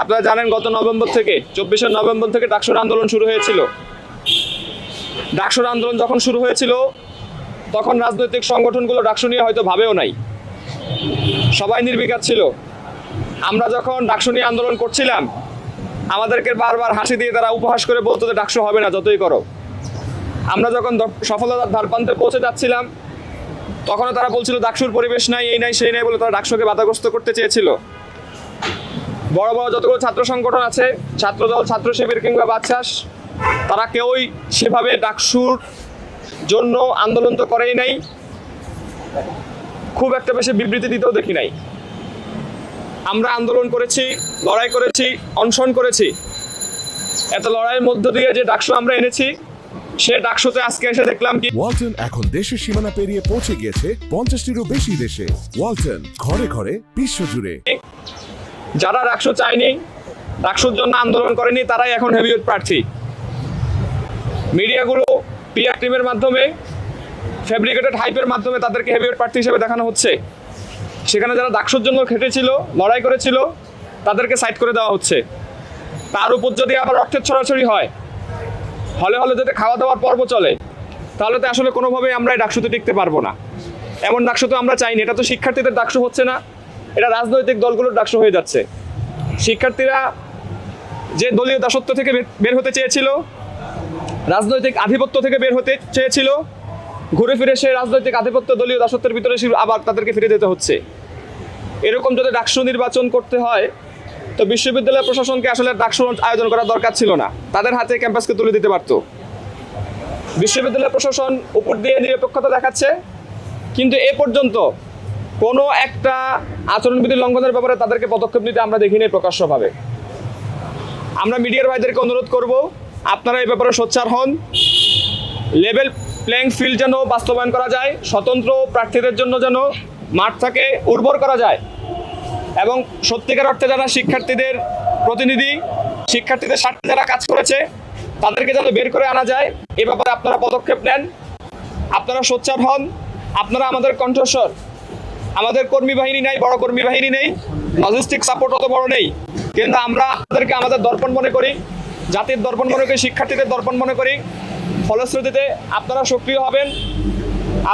আপনারা জানেন গত নভেম্বর থেকে 24শে নভেম্বর থেকে ডাকসুর আন্দোলন শুরু হয়েছিল। ডাকসুর আন্দোলন যখন শুরু হয়েছিল তখন রাজনৈতিক সংগঠনগুলো ডাকসু নিয়ে হয়তো ভাবেও নাই, সবাই নির্বিকার ছিল। আমরা যখন ডাকসু নিয়ে আন্দোলন করছিলাম আমাদেরকে বারবার হাসি দিয়ে তারা উপহাস করে বলতো যে ডাকসু হবে না যতই করো। আমরা যখন সফলতার ধারপ্রান্তে পৌঁছে যাচ্ছিলাম তখনও তারা বলছিল ডাকসুর পরিবেশ নাই, এই নাই সেই নাই বলে তারা ডাকসুকে বাধাগ্রস্ত করতে চেয়েছিল। বড় বড় যতগুলো ছাত্র সংগঠন আছে, ছাত্রদল, ছাত্র শিবির কিংবা বাদশাস, তারা কেউই সেভাবে ডাকসুর জন্য আন্দোলন তো করেই নাই, খুব একটা বেশি বিবৃতি দিতেও দেখি নাই। আমরা আন্দোলন করেছি, লড়াই করেছি, অনশন করেছি। এত লড়াইয়ের মধ্য দিয়ে যে ডাকসু আমরা এনেছি সে ডাকসুতে আজকে এসে দেখলাম কি ওয়ালটন এখন দেশের সীমানা পেরিয়ে পৌঁছে গিয়েছে 50টিরও বেশি দেশে। ওয়ালটন, ঘরে ঘরে, বিশ্বজুড়ে। যারা ডাকসু চায়নি, ডাকসুর জন্য আন্দোলন করেনি, তারাই এখন হেভিওয়েট প্রার্থী। মিডিয়াগুলো পিআর টিমের মাধ্যমে, ফ্যাব্রিকেটেড হাইপের মাধ্যমে তাদেরকে হেভিওয়েট প্রার্থী হিসেবে দেখানো হচ্ছে। সেখানে যারা ডাকসুর জন্য খেটেছিল, লড়াই করেছিল, তাদেরকে সাইড করে দেওয়া হচ্ছে। তার উপর যদি আবার অর্থের ছড়াছড়ি হয়, হলে হলে যদি খাওয়া দাওয়ার পর্ব চলে, তাহলে তো আসলে কোনোভাবেই আমরা এই ডাকসুতে টিকতে পারবো না। এমন ডাকসু তো আমরা চাইনি। এটা তো শিক্ষার্থীদের ডাকসু হচ্ছে না, এটা রাজনৈতিক দলগুলোর ডাকসু হয়ে যাচ্ছে। শিক্ষার্থীরা যে দলীয় দাসত্ব থেকে বের হতে চেয়েছিল, রাজনৈতিক আধিপত্য থেকে বের হতে চেয়েছিল, ঘুরে ফিরে সেই রাজনৈতিক আধিপত্য দলীয় দাসত্বের ভিতরে আবার তাদেরকে ফিরে যেতে হচ্ছে। এরকম যদি ডাকসু নির্বাচন করতে হয় তো বিশ্ববিদ্যালয় প্রশাসনকে আসলে ডাকসু আয়োজন করার দরকার ছিল না, তাদের হাতে ক্যাম্পাসকে তুলে দিতে পারত। বিশ্ববিদ্যালয় প্রশাসন উপর দিয়ে নিরপেক্ষতা দেখাচ্ছে, কিন্তু এ পর্যন্ত কোনো একটা আচরণবিধি লঙ্ঘনের ব্যাপারে তাদেরকে পদক্ষেপ নিতে আমরা দেখিনি প্রকাশ্যভাবে। আমরা মিডিয়ার ভাইদেরকে অনুরোধ করব, আপনারা এই ব্যাপারে সোচ্চার হন। লেভেল প্লেইং ফিল্ড যেন বাস্তবায়ন করা যায়, স্বতন্ত্র প্রার্থীদের জন্য যেন মাঠটাকে উর্বর করা যায়, এবং সত্যিকার অর্থে যারা শিক্ষার্থীদের প্রতিনিধি, শিক্ষার্থীদের স্বার্থে যারা কাজ করেছে তাদেরকে যেন বের করে আনা যায়, এ ব্যাপারে আপনারা পদক্ষেপ নেন। আপনারা সোচ্চার হন, আপনারা আমাদের কণ্ঠস্বর। আমাদের কর্মী বাহিনী নাই, বড় কর্মী বাহিনী নেই, লজিস্টিক সাপোর্ট অত বড় নেই, কিন্তু আমরা আপনাদেরকে আমাদের দর্পণ মনে করি, জাতির দর্পণ মনে করি, শিক্ষার্থীদের দর্পণ মনে করি। ফলশ্রুতিতে আপনারা সক্রিয় হবেন।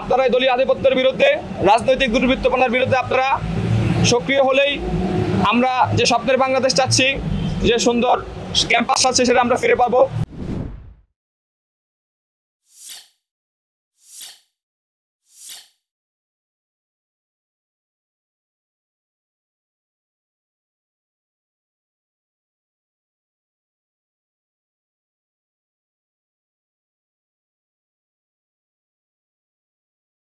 আপনারা এই দলীয় আধিপত্যের বিরুদ্ধে, রাজনৈতিক দুর্বৃত্তপনার বিরুদ্ধে আপনারা সক্রিয় হলেই আমরা যে স্বপ্নের বাংলাদেশ চাচ্ছি, যে সুন্দর ক্যাম্পাস চাচ্ছি, সেটা আমরা ফিরে পাবো।